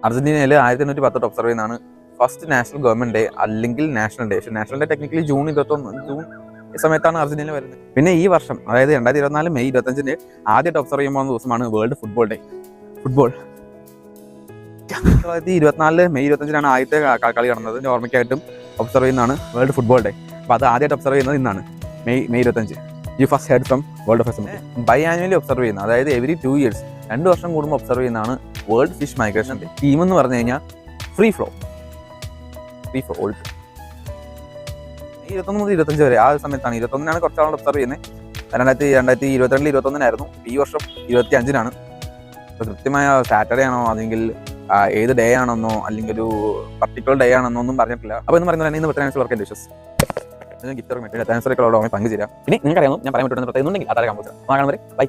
അർജന്റീനയിൽ 1810 ഒബ്സർവ് ചെയ്യുന്നതാണ് first national government day അല്ലെങ്കിൽ നാഷണൽ ഡേ. പക്ഷേ നാഷണൽ ഡേ ടെക്നിക്കലി ജൂൺ 21 ഈ സമയത്താണ് അർജന്റീന വരുന്നത്. പിന്നെ ഈ വർഷം അതായത് 2024 മെയ് 25 ആദ്യമായിട്ട് ഒബ്സർവ് ചെയ്യുമ്പോൾ ദിവസമാണ് world football day. Football 2024 May 25 ആദ്യത്തെ കളി നടന്നത്. ഓർമ്മയ്ക്കായിട്ടും ഒബ്സർവ് ചെയ്യുന്നതാണ് വേൾഡ് ഫുട്ബോൾ ഡേ. അപ്പോൾ അത് ആദ്യമായിട്ട് ഒബ്സർവ് ചെയ്യുന്നത് ഇന്നാണ്, May 25. You first head from world of S. By annually observe ചെയ്യുന്നത്, അതായത് എവറി 2 years 2 വർഷം കൂടുമ്പോൾ ഒബ്സർവ് ചെയ്യുന്നതാണ് world fish migration day. Theme എന്ന് പറഞ്ഞു കഴിഞ്ഞാൽ ഫ്രീ ഫ്ലോ ഓൾഡ്. മെയ് 21 മുതൽ 25 വരെ ആ സമയത്താണ്. 21 കുറച്ചാളോട് ഒബ്സർവ് ചെയ്യുന്നത്. 2022 21 ഈ വർഷം 25. അപ്പോൾ കൃത്യമായ സാറ്റർഡേ ആണോ അല്ലെങ്കിൽ ഏത് ഡേ ആണെന്നോ അല്ലെങ്കിൽ ഒരു പർട്ടിക്കുലർ ഡേ ആണെന്നോ ഒന്നും പറഞ്ഞിട്ടില്ല. അപ്പോൾ എന്ന് പറയുന്നത് ഇന്ന് birthday work dishes gift material ആൻസറൊക്കെ പങ്കുചേരാം. ഇനി നിങ്ങൾക്ക് അറിയാമോ ഞാൻ പറയാൻ പറ്റുന്ന പ്രത്യേകം ഉണ്ടെങ്കിൽ അതായത് കാണാൻ വരെ ബൈ.